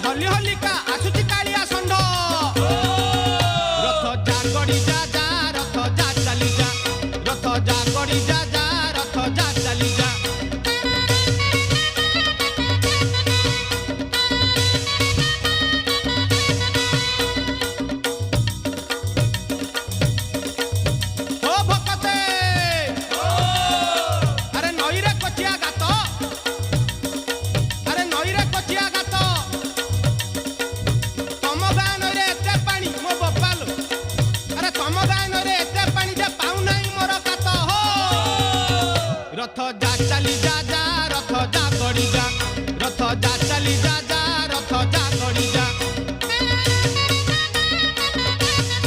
हली हलिका आसुची कालिया षंढ रथ जा गड़ी जा जा रथ जा चली जा रथ जा गड़ी जा जा रथ जा चली जा रथ जा चली जा जा